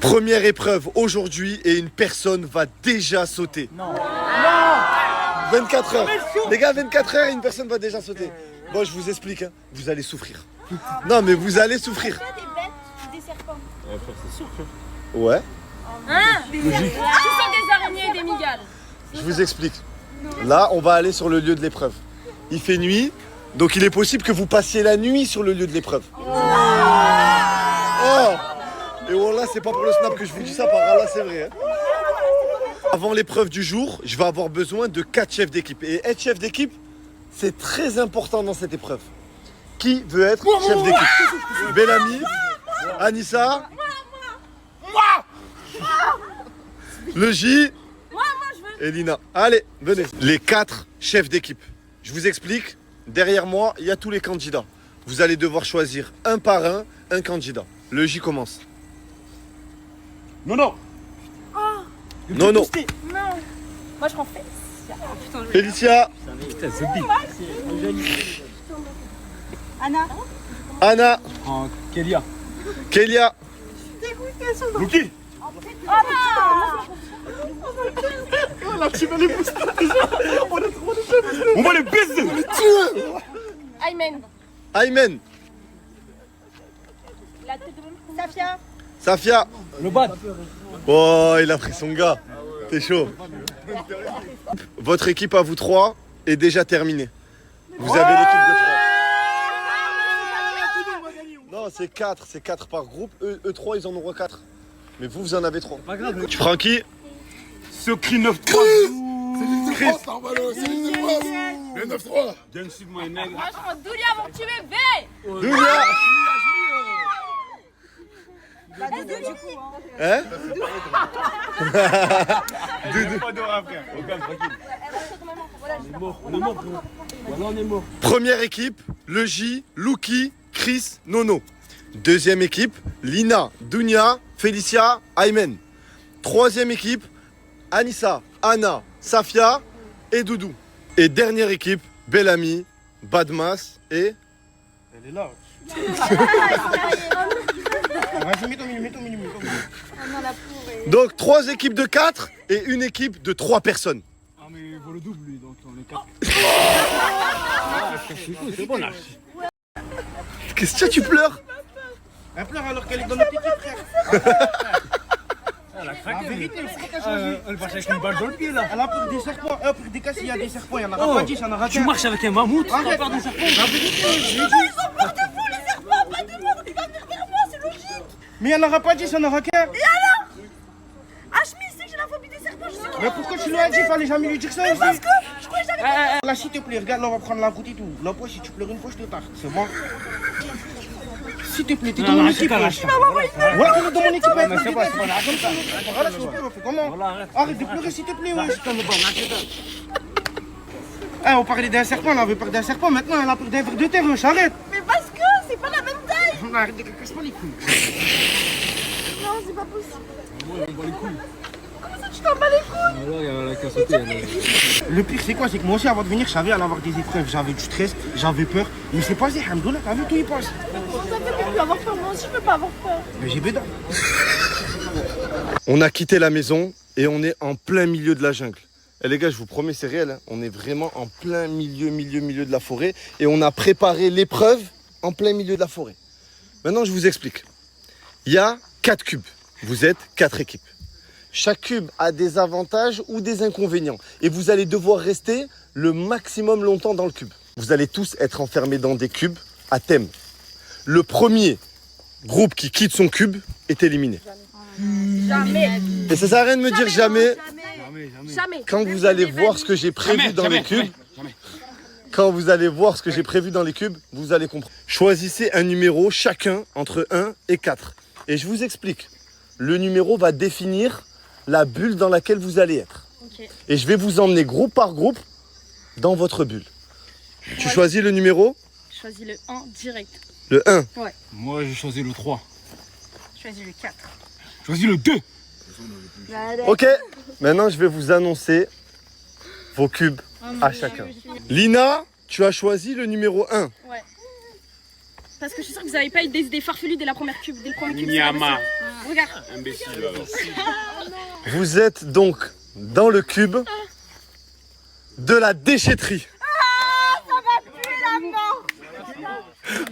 Première épreuve aujourd'hui et une personne va déjà sauter. Non. 24 heures. Les gars, 24 heures et une personne va déjà sauter. Bon, je vous explique, hein. Vous allez souffrir. Non, mais vous allez souffrir. Des bêtes ou des serpents? C'est sûr, frère. Ouais, Hein? Des serpents. Ce sont des araignées et des migales. je vous explique. Là, on va aller sur le lieu de l'épreuve. Il fait nuit, donc il est possible que vous passiez la nuit sur le lieu de l'épreuve. Oh! Et voilà, c'est pas pour le snap que je vous dis ça, par là, c'est vrai. Hein. Avant l'épreuve du jour, je vais avoir besoin de 4 chefs d'équipe. Et être chef d'équipe, c'est très important dans cette épreuve. Qui veut être chef d'équipe? Bellamy, Anissa, le J et Lina. Allez, venez. Les 4 chefs d'équipe. Je vous explique. Derrière moi, il y a tous les candidats. Vous allez devoir choisir un par un candidat. Le J commence. Non, non. Non, non. Non. Moi, je prends fait. Putain, je... Félicia, Putain, c'est big. Anna. Anna, En Kélia. Kélia, Luki. On va les baiser. Aymen. Aymen, La tête de Safia. Safia. Le bad. Oh, il a pris son gars. T'es chaud. Votre équipe à vous 3 est déjà terminée. Vous avez l'équipe de 3. Non, c'est 4 par groupe. Eux 3, ils en auront 4. Mais vous en avez 3. Pas grave. Tu prends qui? Secret 9-3. C'est l'île de France, Armano, c'est l'île de France. Le 9-3. Bien sûr, moi, nègre. Moi, je prends Doulia, mon petit bébé. Doulia. Hein? Pas d'or, frère. Regarde, tranquille. On est mort, frère. Voilà, on est mort. Première équipe, le J, Luki, Chris, Nono. Deuxième équipe, Lina, Dounia, Félicia, Aymen. Troisième équipe, Anissa, Anna, Safia et Doudou. Et dernière équipe, Bellamy, Badmas et... Elle est là. Vas-y, mets-toi, mets-toi. Donc 3 équipes de 4 et une équipe de 3 personnes. Ah, mais il vaut le double, lui, donc on est 4. C'est bon, là. Qu'est-ce que tu pleures? Elle pleure alors qu'elle est dans notre équipe, frère. Elle a craqué. La vérité, pourquoi t'as choisi? Elle marche avec une balle dans le pied, là. Elle a peur des serpents. Pour des casses, il y a des serpents. Il y en aura pas 10, il y en aura 15. Tu marches avec un mammouth, tu as Arrête. peur des serpents. La vérité, je lui ai dit. Ils ont peur de vous, les serpents, pas de moi. Il va venir vers moi, c'est logique. Mais il n'y en aura pas 10, il y en aura 15. Hachmi, il sait que j'ai la phobie des serpents. Je sais qu'il Mais pourquoi tu lui as dit? Fallait jamais lui dire ça aussi. parce que je croyais que j'avais. Là, s'il te plaît, regarde, là, on va prendre la route et tout. Là, moi, si tu pleures une fois, je te tarte. C'est bon? S'il te plaît, t'es dans mon équipe. Ouais, t'es dans mon équipe. Mais c'est pas, voilà, comme ça. Voilà, s'il te plaît, on fait comment? Arrête de pleurer, s'il te plaît, ouais. Eh, on parlait d'un serpent, là, on avait peur d'un serpent. Maintenant, elle a peur d'un ver de terre, wesh, arrête. Mais parce que c'est pas la même taille. Arrête de casse pas les couilles. Non, c'est pas possible. Comment ça, tu t'en bats les couilles? Le pire, c'est quoi? C'est que moi aussi, avant de venir, je savais aller avoir des épreuves. J'avais du stress, j'avais peur. Mais c'est passé, Hamdoullah, t'as vu, tout y passe. Comment ça fait pour plus avoir peur? Moi aussi, je peux pas avoir peur. Mais j'ai bédard. On a quitté la maison et on est en plein milieu de la jungle. Et les gars, je vous promets, c'est réel. Hein. On est vraiment en plein milieu de la forêt. Et on a préparé l'épreuve en plein milieu de la forêt. Maintenant, je vous explique. Il y a 4 cubes. Vous êtes 4 équipes. Chaque cube a des avantages ou des inconvénients. Et vous allez devoir rester le maximum longtemps dans le cube. Vous allez tous être enfermés dans des cubes à thème. Le premier groupe qui quitte son cube est éliminé. Jamais. Et ça sert à rien de me dire jamais. Jamais. Quand vous allez voir ce que j'ai prévu dans les cubes, quand vous allez voir ce que j'ai prévu dans les cubes, vous allez comprendre. Choisissez un numéro chacun entre 1 et 4. Et je vous explique. Le numéro va définir la bulle dans laquelle vous allez être. Ok. Et je vais vous emmener groupe par groupe dans votre bulle. Tu choisis le numéro? Je choisis le 1 direct. Le 1. Moi, j'ai choisi le 3. Je choisis le 4. J'ai choisi le 2. Ok. Maintenant, je vais vous annoncer vos cubes à chacun. Lina, tu as choisi le numéro 1. Ouais. Parce que je suis sûre que vous avez pas eu des idées farfelues dès la première cube, dès le premier cube. Regarde. Imbécile. Vous êtes donc dans le cube de la déchetterie.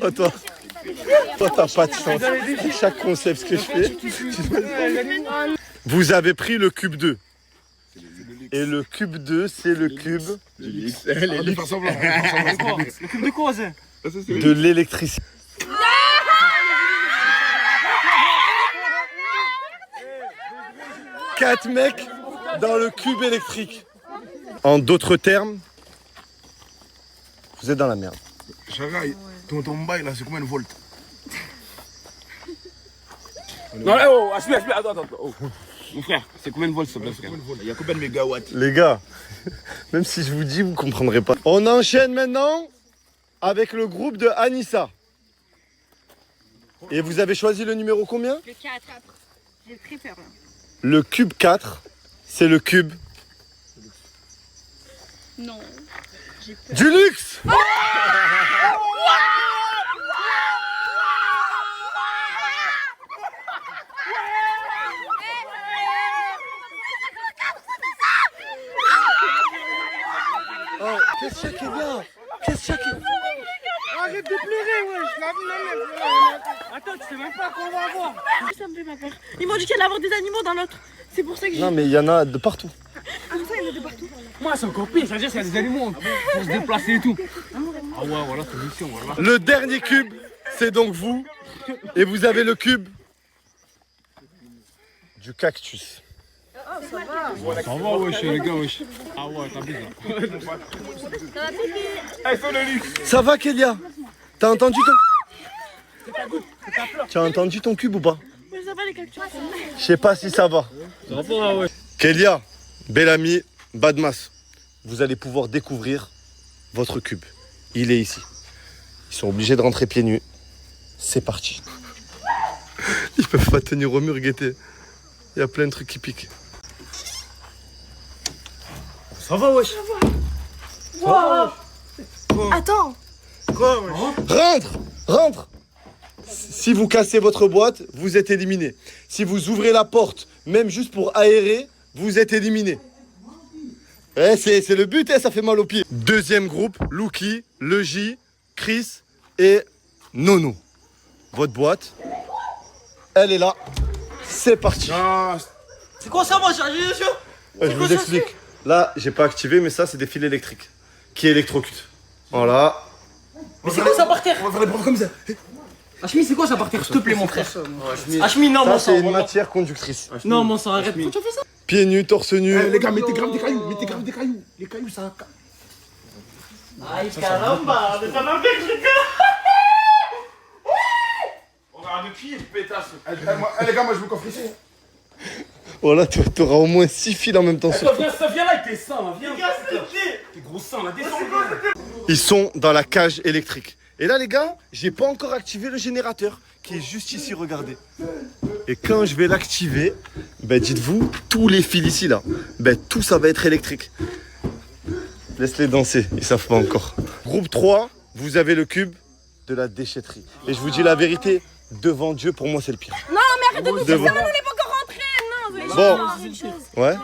Oh, toi, t'as pas de sens. Chaque concept que je fais. Vous avez pris le cube 2. Et le cube 2, c'est le cube Le cube de quoi, ça? de l'électricité. Quatre mecs dans le cube électrique. En d'autres termes, vous êtes dans la merde. Chara, ton bail là, c'est combien de volts? Non, oh, attends. Oh. Mon frère, c'est combien de volts, s'il te plaît, frère? Il y a combien de mégawatts? Les gars, même si je vous dis, vous comprendrez pas. On enchaîne maintenant avec le groupe de Anissa. Et vous avez choisi le numéro combien? Le 4. J'ai très peur là. Le cube 4, c'est le cube Non. du luxe. Oh, qu'est-ce qu'il y a, Kélia? Qu'est-ce qu'il y a, Kélia? Arrête de pleurer, wesh. Attends, tu sais même pas qu'on va avoir. Ça me fait pas peur. Ils m'ont dit qu'il y allait avoir des animaux dans l'autre. C'est pour ça que j'ai. Non, mais il y en a de partout. Ah, ça, il y en a de partout. Moi, c'est encore pire, c'est-à-dire qu'il y a des animaux pour se déplacer et tout. Ah ouais, voilà, c'est mission, voilà. Le dernier cube, c'est donc vous. Et vous avez le cube du cactus. Ça va, wesh, les gars, wesh. Ah ouais, t'as bizarre. Hey, c'est le luxe. Ça va, Kélia? T'as entendu ton... Tu as entendu ton cube ou pas? Mais ça va les cactus. Je sais pas si ça va. Ça va, ouais. Kélia, Bellamy, Badmas, vous allez pouvoir découvrir votre cube. Il est ici. Ils sont obligés de rentrer pieds nus. C'est parti. Ils peuvent pas tenir au mur, guetter. Il y a plein de trucs qui piquent. Ça va, wesh. Attends. Rentre. Si vous cassez votre boîte, vous êtes éliminé. Si vous ouvrez la porte, même juste pour aérer, vous êtes éliminé. C'est le but, ça fait mal aux pieds. Deuxième groupe, Luki, Leji, Chris et Nono. Votre boîte, elle est là. C'est parti. C'est quoi ça, moi, j'ai les yeux? Je vous explique. Là, j'ai pas activé, mais ça, c'est des fils électriques qui électrocutent. Voilà. Mais c'est quoi ça par terre? On va faire les preuves comme ça. Hachmi, c'est quoi ça par terre, s'il te plaît, mon frère? Hachmi, non, Ça, mon c'est sang. une matière conductrice. Non, mon sang, arrête. Pourquoi tu fais ça? Pieds nus, torse nu. Les gars, mettez grave des cailloux. Les cailloux, ça. Aïe, caramba, mais ça m'a fait le truc. On va de qui, pétasse? Les gars, moi, je me coffre ici. Voilà, t'auras au moins 6 fils en même temps. Viens là avec tes seins, viens. Tes gros seins, là, descends. Ils sont dans la cage électrique. Et là, les gars, j'ai pas encore activé le générateur qui est juste ici, regardez. Et quand je vais l'activer, ben dites-vous, tous les fils ici, là, ben tout ça va être électrique. Laisse-les danser, ils savent pas encore. Groupe 3, vous avez le cube de la déchetterie. Et je vous dis la vérité, devant Dieu, pour moi, c'est le pire. Non, mais arrête de nous dire Devant. ça, on n'est pas encore rentrés. Non, Bon, ouais,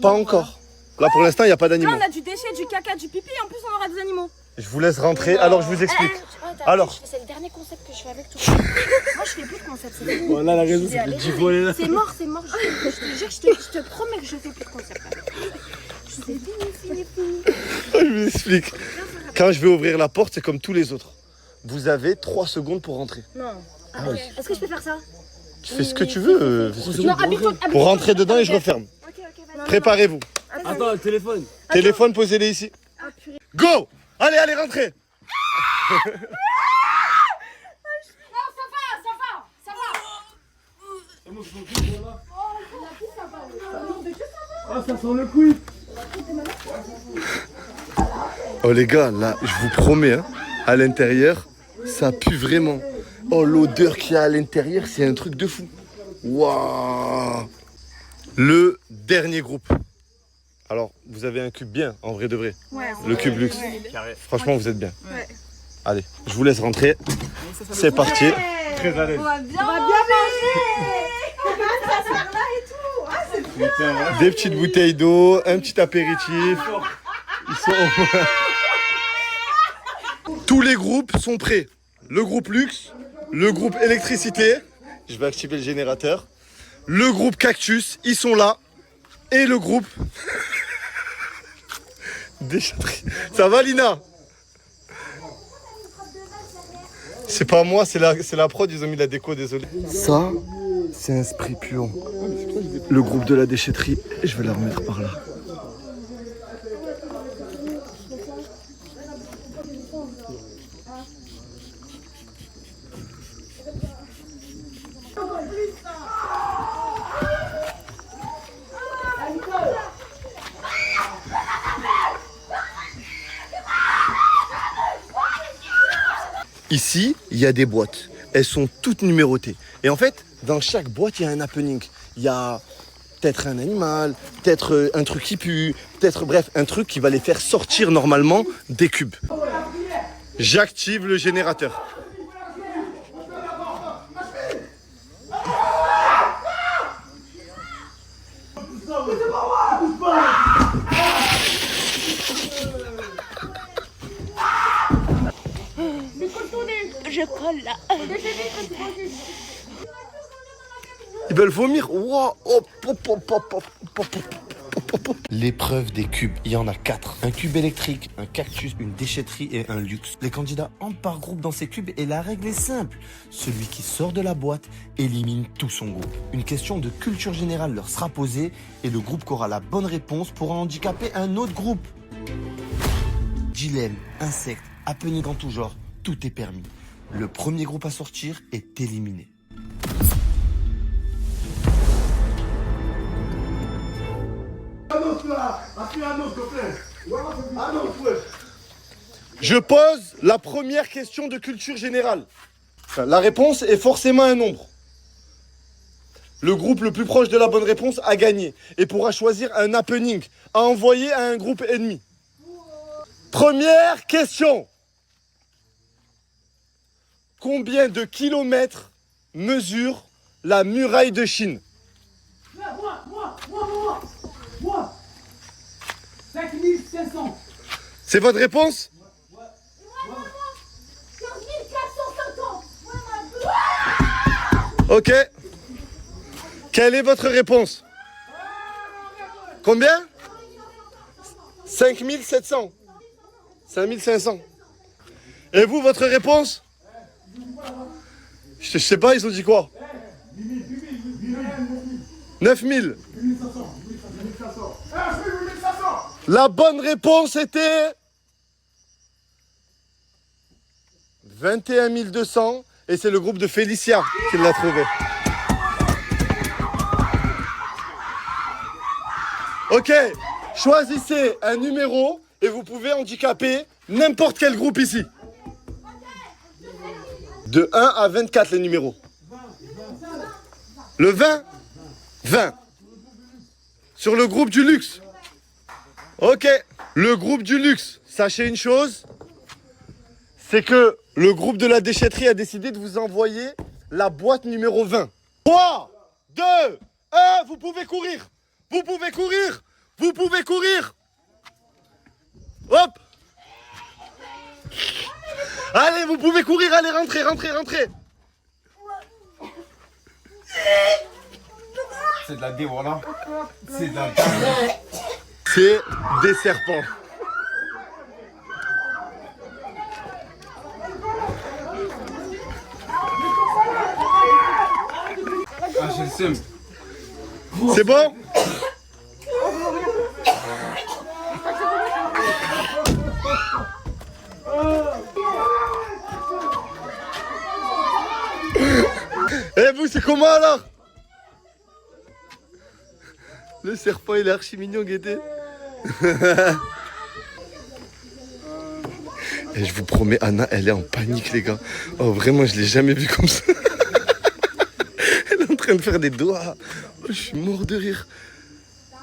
pas encore. Là, pour l'instant, il n'y a pas Là, d'animaux. on a du déchet, du caca, du pipi, et en plus, on aura des animaux. Je vous laisse rentrer, alors je vous explique. Alors. C'est le dernier concept que je fais avec toi. Moi, je fais plus de concept, c'est fini. Voilà la raison, c'est le voler là. C'est mort. Je te jure, je te promets que je fais plus de concept. C'est fini. Je vous explique. Quand je vais ouvrir la porte, c'est comme tous les autres. Vous avez 3 secondes pour rentrer. Non. Ah oui. Est-ce que je peux faire ça? Tu fais ce que tu veux. Fais ce que tu veux. Non, habille-toi. Pour rentrer dedans et je referme. Ok, vas-y. Préparez-vous. Attends, le téléphone. Téléphone, posez-les ici. Go! Allez, rentrez. Ça va. Ah, ça sent le couille. Oh les gars, là, je vous promets, hein, à l'intérieur, ça pue vraiment. Oh, l'odeur qu'il y a à l'intérieur, c'est un truc de fou. Waouh! Le dernier groupe. Alors, vous avez un cube bien, en vrai de vrai. Ouais. Le cube luxe. Franchement, vous êtes bien. Ouais. Allez, je vous laisse rentrer. C'est parti. Très à l'aise. On va bien manger. Ça sert là et tout. Ah, c'est trop. Des petites bouteilles d'eau, un petit apéritif. Ils sont... Tous les groupes sont prêts. Le groupe luxe, le groupe électricité. Je vais activer le générateur. Le groupe cactus, ils sont là. Et le groupe déchetterie. Ça va, Lina? C'est pas moi, c'est la prod, ils ont mis la déco, désolé. Ça, c'est un spray puant. Le groupe de la déchetterie, je vais la remettre par là. Ici, il y a des boîtes. Elles sont toutes numérotées. Et en fait, dans chaque boîte, il y a un happening. Il y a peut-être un animal, peut-être un truc qui pue, peut-être, bref, un truc qui va les faire sortir normalement des cubes. J'active le générateur. Je colle là. Ils veulent vomir. Wow. L'épreuve des cubes, il y en a 4. Un cube électrique, un cactus, une déchetterie et un luxe. Les candidats entrent par groupe dans ces cubes et la règle est simple. Celui qui sort de la boîte élimine tout son groupe. Une question de culture générale leur sera posée et le groupe qui aura la bonne réponse pourra handicaper un autre groupe. Dilemme, insectes, happening en tout genre, tout est permis. Le premier groupe à sortir est éliminé. Je pose la première question de culture générale. La réponse est forcément un nombre. Le groupe le plus proche de la bonne réponse a gagné et pourra choisir un happening à envoyer à un groupe ennemi. Première question. Combien de kilomètres mesure la muraille de Chine? Moi 5500. C'est votre réponse? 15 450. Ok. Quelle est votre réponse? Combien? 5700. 5500. Et vous, votre réponse? Je sais pas, ils ont dit quoi? 9000. La bonne réponse était 21 200 et c'est le groupe de Félicia qui l'a trouvé. Ok, choisissez un numéro et vous pouvez handicaper n'importe quel groupe ici. De 1 à 24 les numéros. Le 20? 20. Sur le groupe du luxe. Ok, le groupe du luxe, sachez une chose, c'est que le groupe de la déchetterie a décidé de vous envoyer la boîte numéro 20. 3, 2, 1, vous pouvez courir. Vous pouvez courir. Vous pouvez courir. Hop. Allez, vous pouvez courir, allez, rentrez, rentrez, rentrez. C'est de la dé, voilà. C'est de la C'est des serpents. Ah, j'ai le seum. C'est bon? Et vous, c'est comment alors? Le serpent, il est archi mignon, Guetté. Et je vous promets, Anna, elle est en panique, les gars. Oh, vraiment, je l'ai jamais vue comme ça. Elle est en train de faire des doigts. Oh, je suis mort de rire.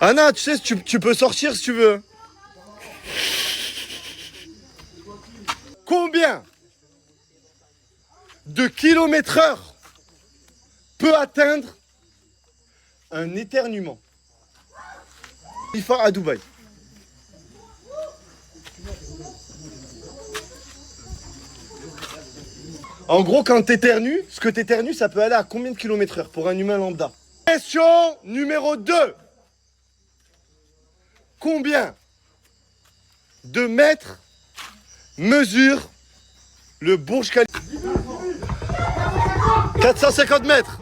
Anna, tu sais, tu peux sortir si tu veux. Combien de kilomètre/heure peut atteindre un éternuement? IFA à Dubaï. En gros, quand t'éternues, ce que t'éternues, ça peut aller à combien de kilomètres/heure pour un humain lambda? Question numéro 2. Combien de mètres mesure le Burj Khalifa? 450 mètres.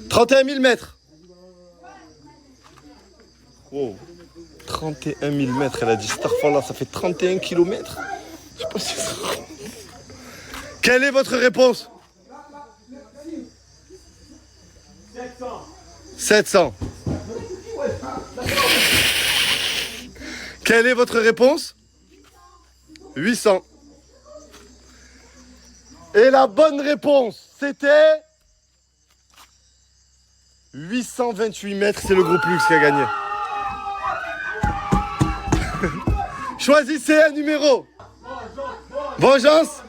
31 000 mètres. Wow. 31 000 mètres, elle a dit Starfallah, ça fait 31 kilomètres. Je sais pas si ça... Quelle est votre réponse? 700. Quelle est votre réponse? 800. Et la bonne réponse, c'était 828 mètres, c'est le groupe Luxe qui a gagné. Choisissez un numéro. Vengeance.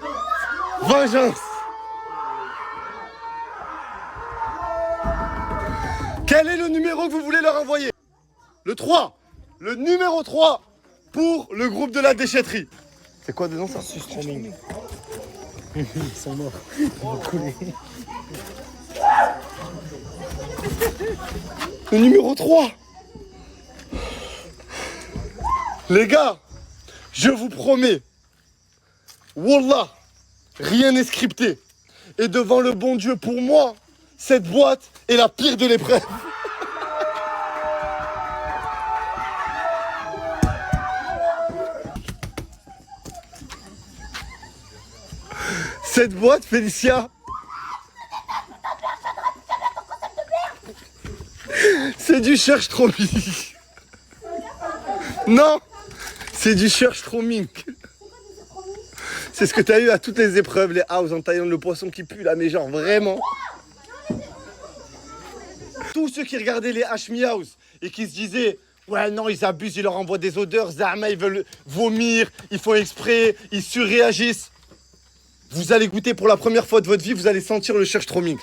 Vengeance. Quel est le numéro que vous voulez leur envoyer? Le 3. Le numéro 3 pour le groupe de la déchetterie. C'est quoi dedans ça? Ils sont morts. Ils vont couler. Le numéro 3. Les gars, je vous promets, Wallah, rien n'est scripté. Et devant le bon Dieu, pour moi, cette boîte est la pire de l'épreuve. Cette boîte, Félicia, c'est du Surströmming. Non, c'est du Surströmming. C'est ce que tu as eu à toutes les épreuves, les house en Thaïlande, le poisson qui pue là, mais genre vraiment. Tous ceux qui regardaient les Hashmi House et qui se disaient ouais non ils abusent, ils leur envoient des odeurs, Zahma ils veulent vomir, ils font exprès, ils surréagissent. Vous allez goûter pour la première fois de votre vie, vous allez sentir le Surströmming.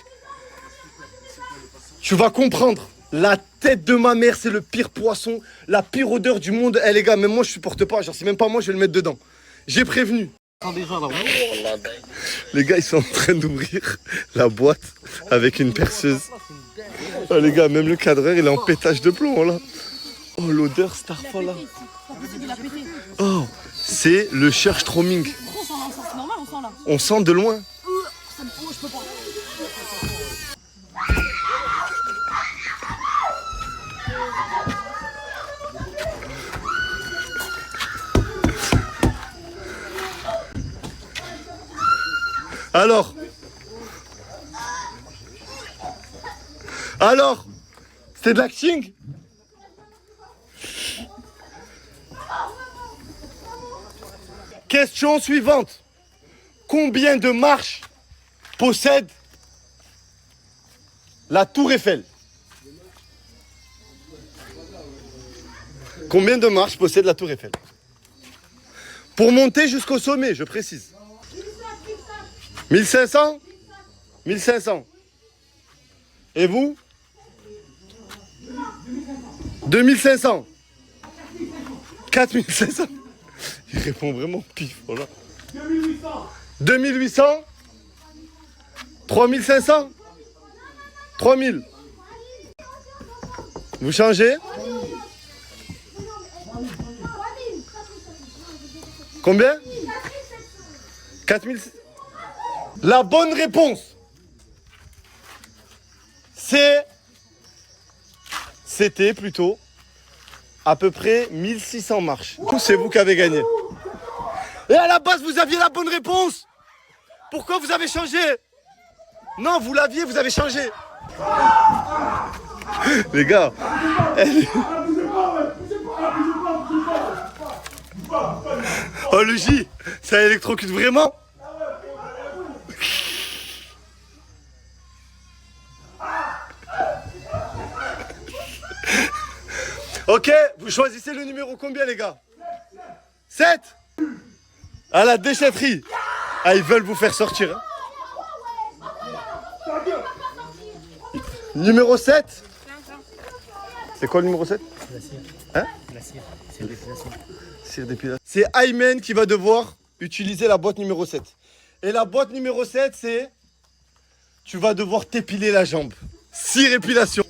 Tu vas comprendre. La tête de ma mère, c'est le pire poisson, la pire odeur du monde. Eh les gars, même moi je supporte pas, genre c'est même pas moi, je vais le mettre dedans. J'ai prévenu. Les gars, ils sont en train d'ouvrir la boîte avec une perceuse. Oh les gars, même le cadreur, il est en pétage de plomb là. Oh l'odeur Starfallah. Oh, c'est le Surströmming. On sent de loin. Alors, c'est de l'acting? Question suivante. Combien de marches possède la Tour Eiffel? Combien de marches possède la Tour Eiffel? Pour monter jusqu'au sommet, je précise. 1500? 1500. Et vous? 2500. 4500. Il répond vraiment pif, voilà. 2800. 3500. 3000. Vous changez? Combien? 4000. La bonne réponse, c'était plutôt à peu près 1600 marches. C'est vous qui avez gagné. Et à la base, vous aviez la bonne réponse. Pourquoi vous avez changé? Non, vous l'aviez, vous avez changé. Les gars, oh le J, ça électrocute vraiment. Ok, vous choisissez le numéro combien les gars? 7. À la déchetterie. Ah, ils veulent vous faire sortir. Hein. Numéro 7. C'est quoi le numéro 7? La cire. Hein? La cire. C'est l'épilation. Cire d'épilation. C'est Aymen qui va devoir utiliser la boîte numéro 7. Et la boîte numéro 7, c'est... Tu vas devoir t'épiler la jambe. Cire épilation.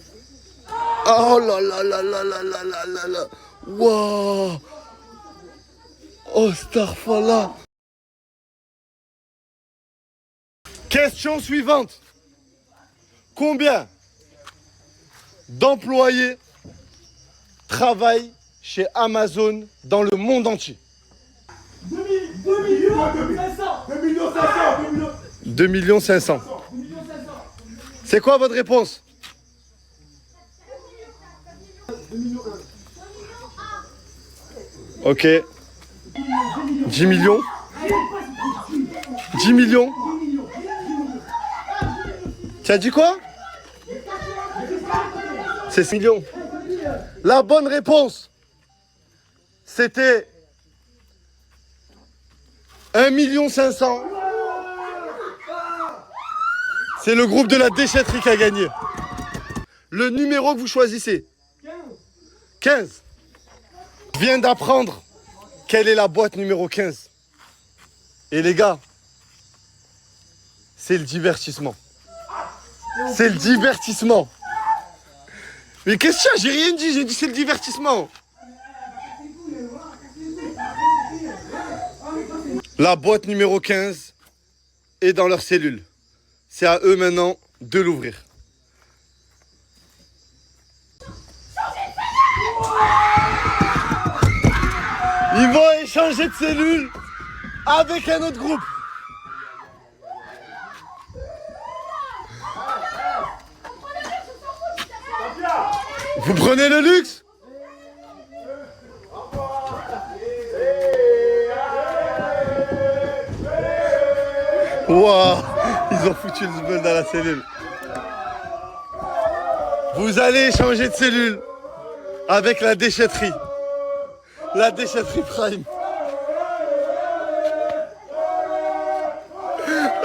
Oh là là là là là là là là là. Waouh. Oh, Starfallah. Question suivante. Combien d'employés travaillent chez Amazon dans le monde entier? 2 500 000. C'est quoi votre réponse? 1. Ok. 10 millions. 10 millions. Tu as dit quoi? C'est 6 millions. La bonne réponse, c'était 1 500 000. C'est le groupe de la déchetterie qui a gagné. Le numéro que vous choisissez. 15. Je viens d'apprendre quelle est la boîte numéro 15. Et les gars, c'est le divertissement. C'est le divertissement. Mais qu'est-ce que c'est? J'ai rien dit, j'ai dit c'est le divertissement. La boîte numéro 15 est dans leur cellule. C'est à eux maintenant de l'ouvrir. Ils vont échanger de cellule avec un autre groupe. Vous prenez le luxe? Waouh, ils ont foutu le zbeul dans la cellule. Vous allez échanger de cellule avec la déchetterie. La déchetterie Prime.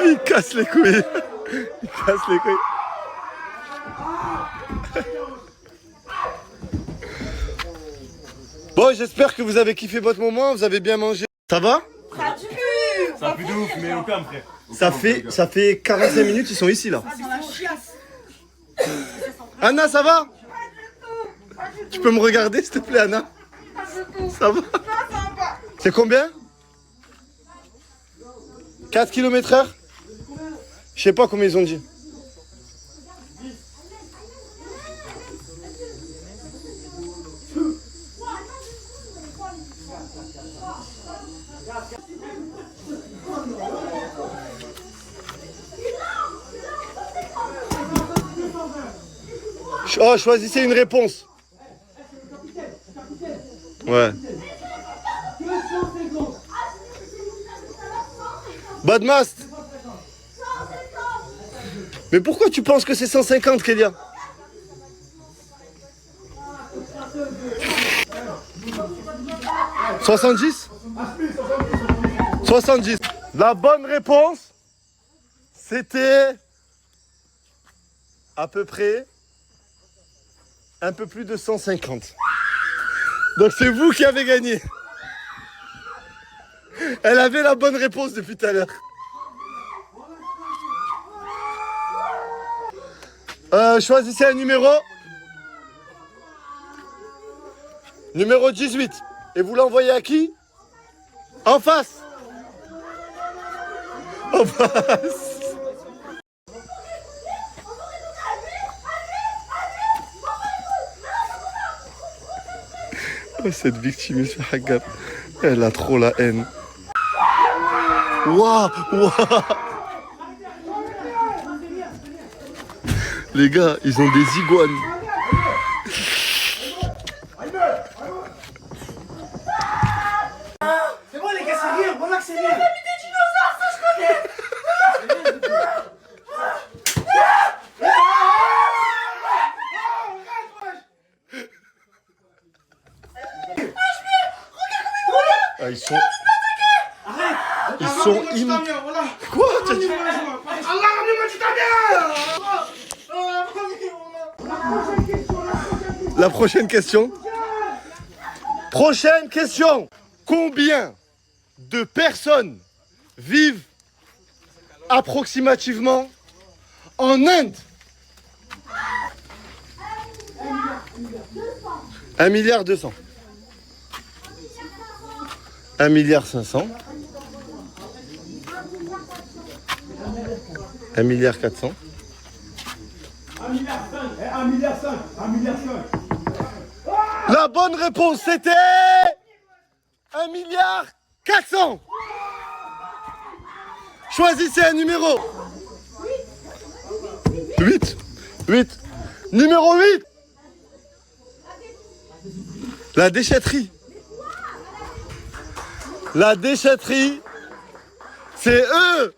Il casse les couilles. Il casse les couilles. Bon, j'espère que vous avez kiffé votre moment, vous avez bien mangé. Ça va? Ça pue de ouf, mais aucun frère. Ça fait 45 minutes, ils sont ici là. Anna, ça va? Tu peux me regarder s'il te plaît, Anna? Ça va? C'est combien? 4 km/h? Je sais pas combien ils ont dit. Oh, choisissez une réponse. Ouais. Badmast. Mais pourquoi tu penses que c'est 150, Kélia? « 70 » 70. La bonne réponse, c'était à peu près un peu plus de 150. Donc c'est vous qui avez gagné. Elle avait la bonne réponse depuis tout à l'heure. Choisissez un numéro. Numéro 18. Et vous l'envoyez à qui? En face. En face. Oh, cette victime, elle a trop la haine. Waouh, waouh. Les gars, ils ont des iguanes. C'est bon les gars, c'est rien, voilà que c'est rien. ils sont... Ils sont Quoi? T'as dit... La prochaine question. Prochaine question. Combien de personnes vivent approximativement en Inde? 1,2 milliard. 1,5 milliard. 1,4 milliard. 1,5 milliard. La bonne réponse c'était 1,4 milliard. Choisissez un numéro. 8. Numéro 8. La déchetterie. La déchetterie, c'est eux.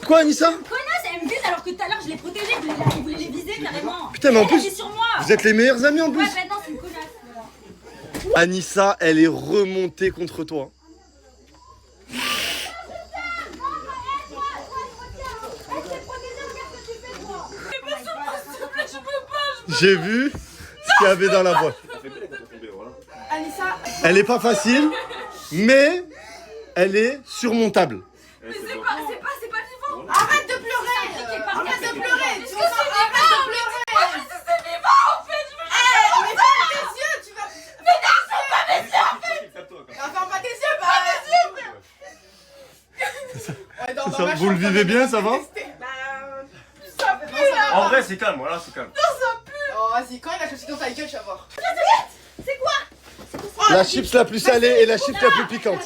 Quoi, Anissa? Connasse, elle me vise alors que tout à l'heure je l'ai protégée, je voulais les viser carrément. Putain, mais en Elle plus, agit sur moi. vous êtes les meilleurs amis en plus. Ouais, maintenant c'est une connasse. Voilà. Anissa, elle est remontée contre toi. J'ai vu ce qu'il y avait dans la boîte. Anissa, Elle est pas facile, mais elle est surmontable. mais c'est pas vivant. Arrête de pleurer. Arrête de pleurer. Tu vas arrête de pleurer. Moi je suis c'est vivant en fait. Mais ferme tes yeux, tu vas. Mais non, ferme pas mes yeux en fait. Ferme pas tes yeux, pas mes yeux. Vous le vivez bien, ça va? Ça pue là. En vrai, c'est calme, voilà, c'est calme. Oh, vas-y, quand il a choisi dans ta gueule, tu vas voir. C'est quoi? La chips la plus salée et la chips la plus piquante.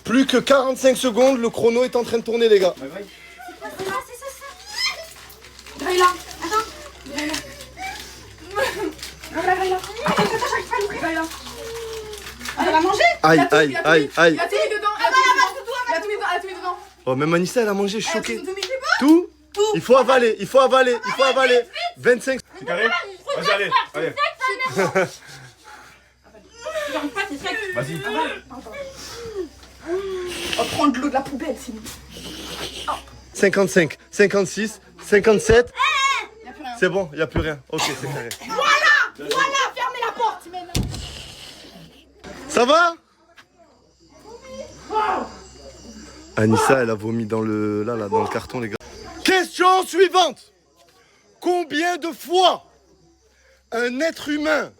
Plus que 45 secondes, le chrono est en train de tourner, les gars. C'est ça. Graille là. Attends. Graille là. Attends, j'arrive pas à l'ouvrir. Graille là. Elle va manger. Aïe. Il a tout mis dedans. Il a tout mis dedans. Oh, même Anissa, elle a mangé, je suis choqué. Tout mis. Tout. Il faut avaler. 25. C'est carré? Vas-y, allez. Vas-y. On va prendre de l'eau de la poubelle, c'est bon. 55, 56, 57. Y'a plus rien. C'est bon, il n'y a plus rien. Ok, c'est carré. Voilà, fermez la porte maintenant. Ça va? Anissa, elle a vomi dans le, dans le carton, les gars. Question suivante. Combien de fois un être humain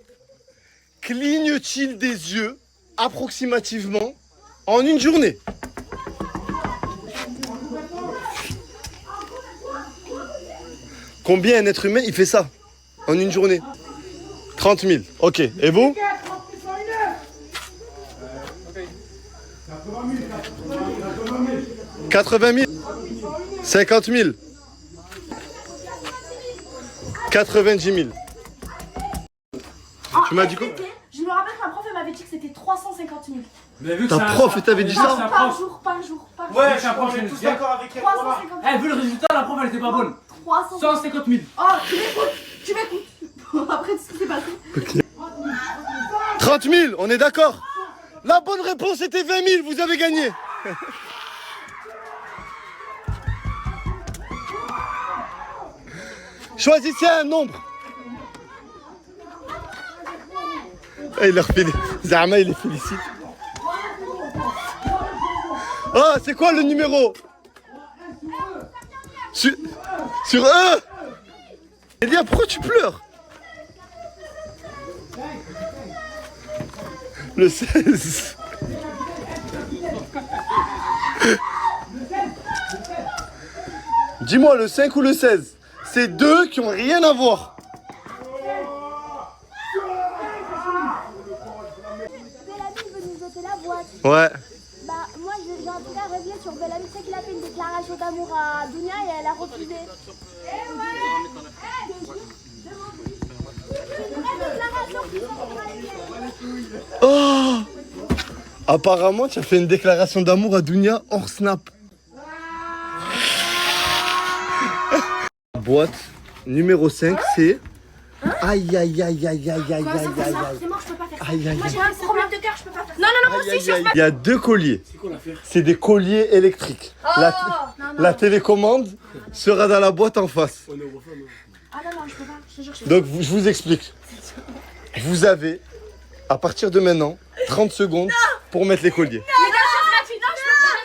cligne-t-il des yeux approximativement en une journée? Combien un être humain il fait ça en une journée? 30 000. Ok. Et vous? 80 000. 50 000. 90 000. Tu m'as dit quoi? Je me rappelle que ma prof elle m'avait dit que c'était 350 000. Vous avez vu que Ta prof, elle t'avait dit ça? Par jour. Ouais, je suis un prof, je On est suis tous d'accord avec elle. 350 000. Eh, vu le résultat, la prof, elle était pas bonne. 350 150 000. Oh, tu m'écoutes. Après tout ce qui s'est passé. 30 000, on est d'accord? La bonne réponse était 20 000, vous avez gagné. Choisissez un nombre. Il leur félicite. Zama, il les félicite. Oh, c'est quoi le numéro? Sur eux. Elia, pourquoi tu pleures? Le 16. Dis-moi, le 5 ou le 16? C'est deux qui ont rien à voir. Bellamy veut nous ôter la boîte. Ouais. Bah, moi j'ai en tout cas révélé sur Bellamy, c'est qu'il a fait une déclaration d'amour à Dounia et elle a refusé. Une vraie déclaration. Oh! Apparemment, tu as fait une déclaration d'amour à Dounia hors snap. Boîte numéro 5, c'est Aïe, aïe, aïe, aïe, aïe, aïe, aïe, Quoi, ça, aïe, ça, aïe, c'est mort, je peux pas faire ça. aïe, aïe, Moi, aïe. j'ai un problème de cœur, je peux pas faire ça. Non, non, non, moi aussi, je cherche pas. Il y a 2 colliers. C'est des colliers électriques. La télécommande sera dans la boîte en face. Ah non, non, je peux pas, je te jure, je peux Donc je vous explique. Vous avez, à partir de maintenant, 30 secondes pour mettre les colliers. Les gars, je cherche gratuit. Non,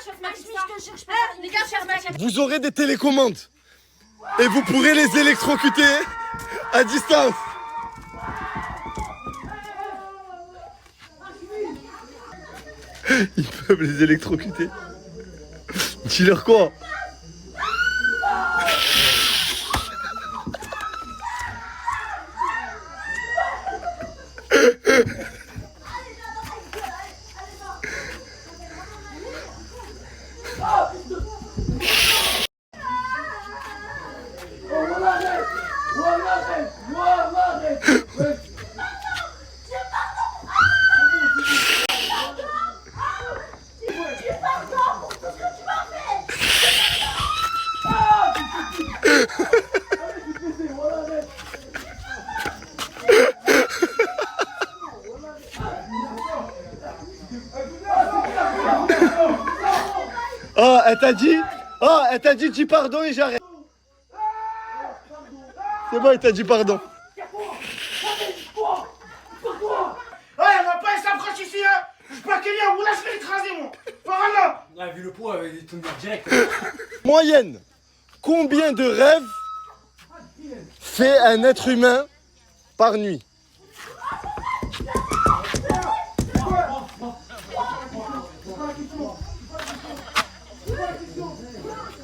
je peux pas, je cherche gratuit. Je te jure, je peux pas. Les gars, je cherche gratuit. Vous aurez des télécommandes. Et vous pourrez les électrocuter à distance. Ils peuvent les électrocuter. Dis-leur quoi? Oh, elle t'a dit dis pardon et j'arrête. C'est bon, elle t'a dit pardon. Ouais, on va pas s'approche ici, hein. Je suis pas quelqu'un, vous là, je vais l'écraser, moi. Par là. Ah, vu le poids, il tombe direct. Moyenne, combien de rêves fait un être humain par nuit?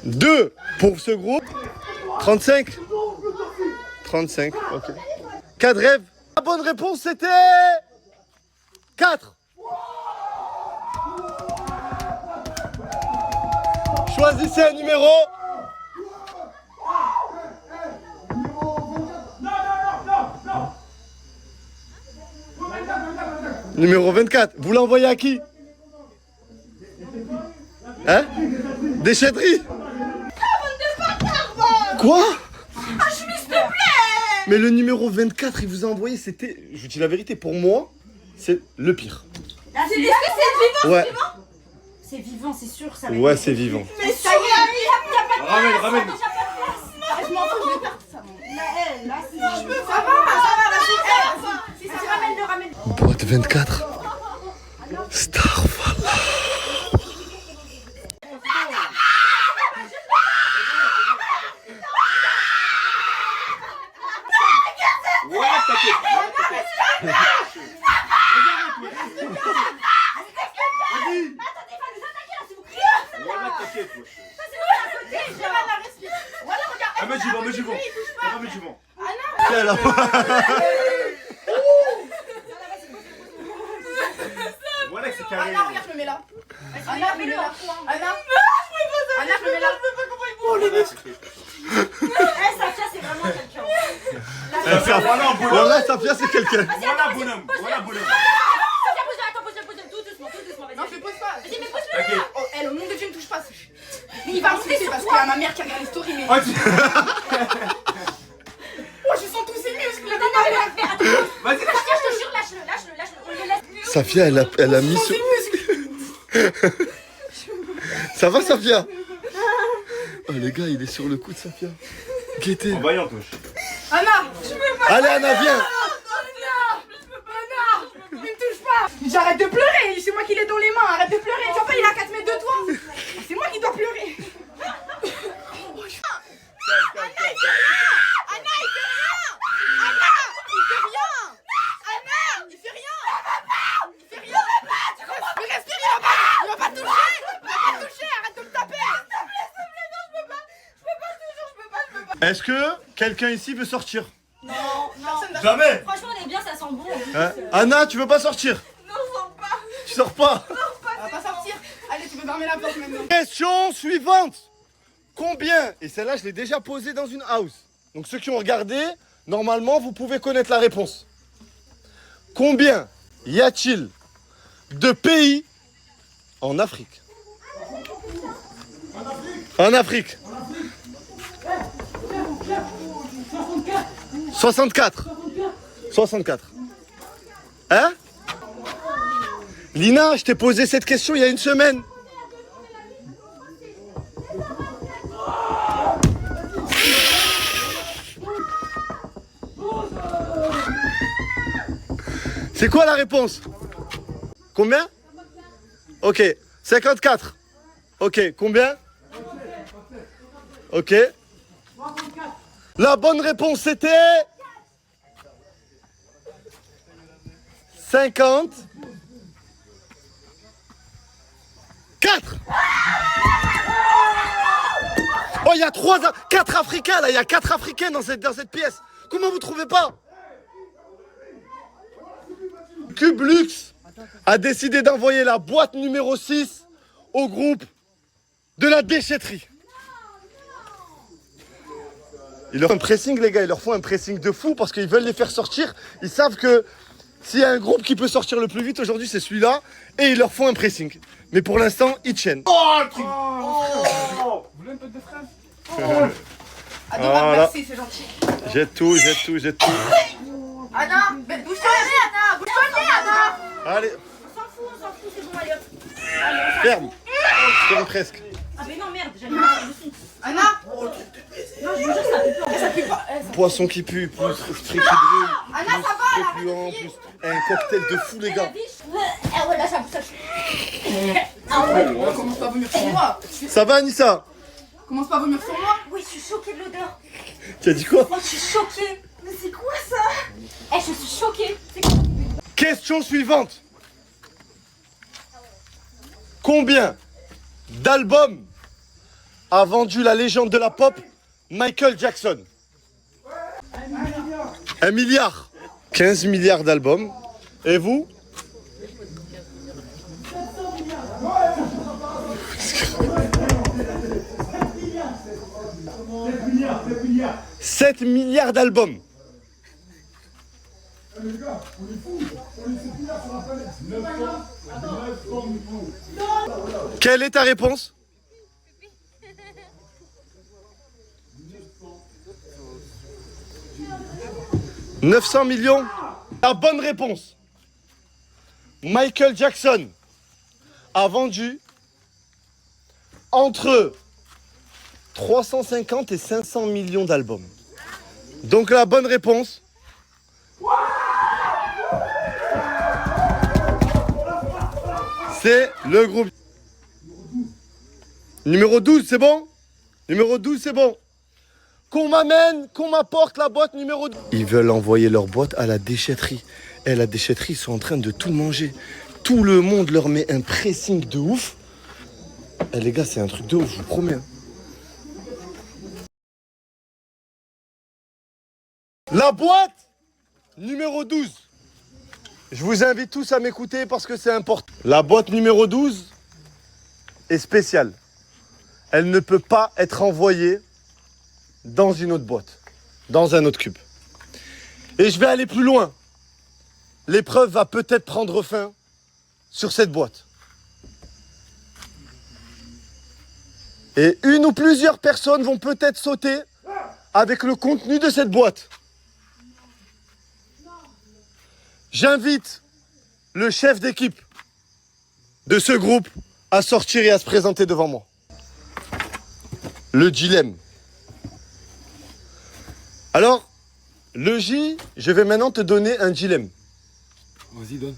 Deux pour ce groupe. 35. 35, ok. 4 rêves. La bonne réponse c'était 4. Choisissez un numéro. Numéro 24. Vous l'envoyez à qui? Hein? Déchetterie? Quoi? S'il te plaît. Mais le numéro 24, il vous a envoyé, c'était... Je vous dis la vérité, pour moi, c'est le pire. Est-ce que c'est vivant? Ouais. C'est vivant, c'est sûr, ça va Ouais, c'est vivant. Mais ça y est, il y a pas de Ramène, ramène. Je m'en fous, je vais perdre ça. Là, c'est... Ça va, vas-y. Si ça ramène, le ramène. Boîte 24. Starfall. Ouais, t'inquiète. Voilà, t'inquiète. Ah, mais j'y vais, mais j'y vais. Ah, mais j'y vais. Quelle Voilà que c'est carré. Anna, regarde, je me mets là. Anna, je me mets là. Anna, je me mets là. Je peux pas comment Eh, Safia, c'est vraiment quelqu'un. Voilà, bonhomme. Voilà, Safia, c'est quelqu'un. Voilà, bonhomme. Voilà, bonhomme. Safia, pose-le, attends, pose-le, tout doucement, vas-y. Non, je pose pas. Vas-y, mais pose-le. T'inquiète. Oh, elle, au nom de Dieu, ne touche pas. Mais il va monter parce qu'il y a ma mère qui regarde les stories. Mais. Oh, tu- Oh, je sens tous ces muscles. Vas-y, Safia, je te jure, lâche-le. On le laisse. Safia, elle a mis Je sens sur... ces muscles. Ça va, Safia? Oh, le gars, il est sur le coup de Safia. Guettez. En voyant, touche. Anna, je peux pas. Allez, Anna, viens. Anna, il me touche pas. J'arrête de pleurer. C'est moi qui l'ai dans les mains. Arrête de pleurer. Tu vois pas, il est à 4 mètres de toi. C'est moi qui dois pleurer. Est-ce que quelqu'un ici veut sortir? Non, personne n'a. Jamais. Franchement, on est bien, ça sent bon. Hein? Anna, tu veux pas sortir? Non, je sens pas. Tu sors pas? On va pas sortir. Allez, tu peux fermer la porte maintenant. Question suivante. Combien, et celle-là je l'ai déjà posée dans une house, donc ceux qui ont regardé, normalement vous pouvez connaître la réponse. Combien y a-t-il de pays en Afrique? En Afrique. 64. 64. Hein? Lina, je t'ai posé cette question il y a une semaine. C'est quoi la réponse? Combien? Ok. 54. Ok. Combien? Ok. La bonne réponse c'était 50. 4. Oh, il y a 4 Africains là, il y a 4 Africains dans cette pièce. Comment vous trouvez pas? Cube Luxe a décidé d'envoyer la boîte numéro 6 au groupe de la déchetterie. Ils leur font un pressing, les gars, ils leur font un pressing de fou parce qu'ils veulent les faire sortir. Ils savent que s'il y a un groupe qui peut sortir le plus vite aujourd'hui, c'est celui-là. Et ils leur font un pressing. Mais pour l'instant, ils tiennent. Oh, le truc. Vous voulez un peu de fraise? Adorable, Voilà. merci, c'est gentil. Jette tout, jette tout, jette tout. Anna, bouge-toi le nez, Anna. Bouge-toi le nez, Anna. Allez, On s'en fout, c'est bon, allez hop. ferme. Ferme presque. Ah mais non, merde, j'allais marcher dessus. Anna. Non, je vous jure, ça pue pas. Ça pue pas. Poisson qui pue, plus frites qui brûlent, Anna, ça va, plus là. polluant, plus un cocktail de fou, les gars. Ah ouais, là, ça pue. Ah ouais. Commence pas à vomir sur moi. Ça va, Anissa? Commence pas à vomir sur moi. Oui, je suis choquée de l'odeur. Tu as dit quoi? Oh, je suis choquée. Mais c'est quoi ça? Eh, je suis choquée. C'est quoi? Question suivante. Combien d'albums a vendu la légende de la pop Michael Jackson? 1 milliard. 15 milliards d'albums. Et vous? « 7 milliards d'albums. » Quelle est ta réponse? « 900 millions. » La bonne réponse. Michael Jackson a vendu entre 350 et 500 millions d'albums. Donc la bonne réponse, c'est le groupe. Numéro 12, c'est bon? Numéro 12, c'est bon. Qu'on m'apporte la boîte numéro 12. Ils veulent envoyer leur boîte à la déchetterie. Et la déchetterie, ils sont en train de tout manger. Tout le monde leur met un pressing de ouf. Eh les gars, c'est un truc de ouf, je vous promets. Hein. La boîte numéro 12. Je vous invite tous à m'écouter parce que c'est important. La boîte numéro 12 est spéciale. Elle ne peut pas être envoyée dans une autre boîte, dans un autre cube. Et je vais aller plus loin. L'épreuve va peut-être prendre fin sur cette boîte. Et une ou plusieurs personnes vont peut-être sauter avec le contenu de cette boîte. J'invite le chef d'équipe de ce groupe à sortir et à se présenter devant moi. Le dilemme. Alors, le J, je vais maintenant te donner un dilemme. Vas-y, donne.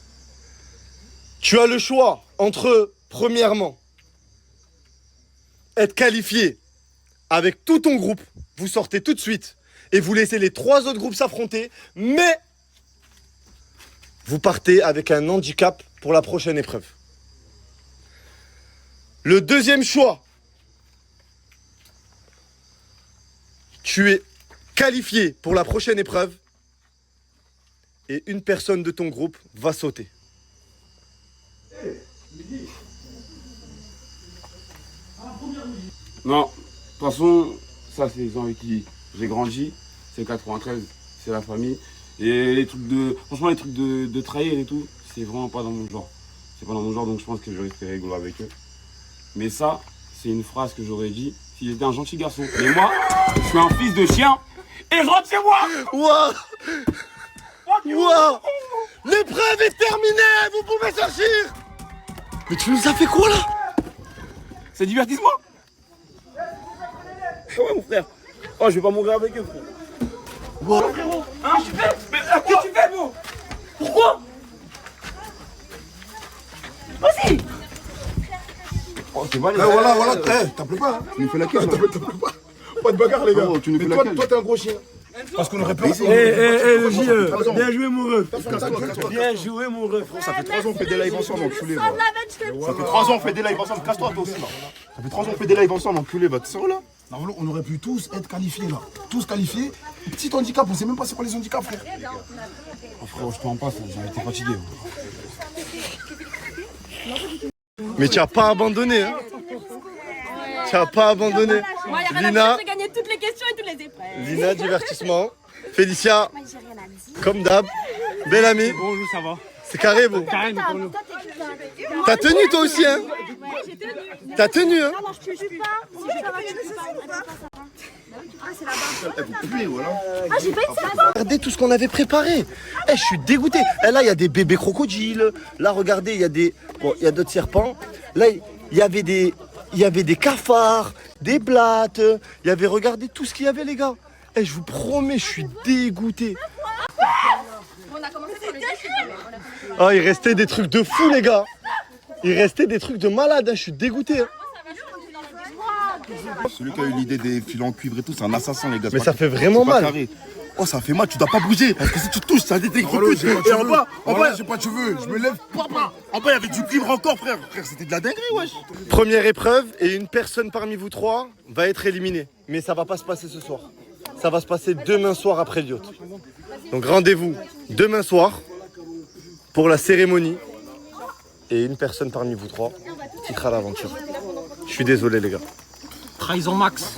Tu as le choix entre, premièrement, être qualifié avec tout ton groupe, vous sortez tout de suite et vous laissez les 3 autres groupes s'affronter, mais vous partez avec un handicap pour la prochaine épreuve. Le deuxième choix, tu es qualifié pour la prochaine épreuve et une personne de ton groupe va sauter. Non, de toute façon, ça c'est les gens avec qui j'ai grandi, c'est 93, c'est la famille. Et les trucs de. Franchement, les trucs de trahir et tout, c'est vraiment pas dans mon genre. C'est pas dans mon genre, donc je pense que je resterai rigolo avec eux. Mais ça, c'est une phrase que j'aurais dit si j'étais un gentil garçon. Mais moi, je suis un fils de chien et je rentre chez moi. Waouh! Moi, Wow. L'épreuve est terminée, vous pouvez sortir. Mais tu nous as fait quoi là? C'est divertissement. Ouais mon frère. Oh je vais pas mourir avec eux frère. Wow. Hein tu fais? Mais qu'est-ce que tu fais bro? Pourquoi? Vas-y. Oh c'est mal. Voilà, t'appelles pas. Hein. Tu nous fais laquelle? T'appelles pas. Pas de bagarre, les gars. Oh, tu nous fais mais laquelle? toi, t'es un gros chien. Parce qu'on aurait peur. Le JE. Bien joué mon ref. Casse-toi. Bien joué mon ref. Ça fait 3 ans qu'on fait des lives ensemble, enculé. Sans de la veine, je fais Ça fait 3 ans qu'on fait des lives ensemble, casse-toi toi aussi là. Ça fait 3 ans qu'on fait des lives ensemble, enculé, va te sortir là. Non, on aurait pu tous être qualifiés là. Tous qualifiés. Petit handicap, on sait même pas c'est quoi les handicaps, frère. Oh, frère, je t'en passe, j'ai été fatigué. Mais tu as pas abandonné, hein? Tu as pas abandonné. Moi, y a rien à Lina, dire, j'ai gagné toutes les questions et toutes les épreuves. Lina, divertissement. Félicia, Moi, j'ai rien à dire. comme d'hab. Bel ami, Bonjour, ça va. c'est carré, beau. T'as tenu toi aussi, hein? T'as tenu, hein? Non, je te jure pas. Si je ça va, tu peux pas. Ah, c'est là-bas. Ah, j'ai pas une seule fois. Regardez tout ce qu'on avait préparé. Eh, je suis dégoûté. Eh, là, il y a des bébés crocodiles. Là, regardez, il y a des... Bon, il y a d'autres serpents. Là, il y avait des cafards, des blattes. Il y avait... Regardez tout ce qu'il y avait, les gars. Eh, je vous promets, je suis dégoûté. On a commencé par le début. Ah, il restait des trucs de fou, les gars. Il restait des trucs de malade. Hein. Je suis dégoûté. Hein. Celui qui a eu l'idée des filets en cuivre et tout, c'est un assassin les gars. Mais C'est ça pas- fait vraiment c'est pas mal. carré. Oh ça fait mal, tu dois pas bouger parce que si tu touches ça Voilà, j'ai pas de Et en cheveux. bas, Voilà, j'ai pas de cheveux. Je me lève. en bas il y avait du cuivre encore frère. Frère c'était de la dinguerie wesh. Première épreuve et une personne parmi vous trois va être éliminée. Mais ça va pas se passer ce soir. Ça va se passer demain soir après le yacht. Donc rendez-vous demain soir pour la cérémonie. Et une personne parmi vous trois quittera l'aventure. Je suis désolé les gars. Trahison max.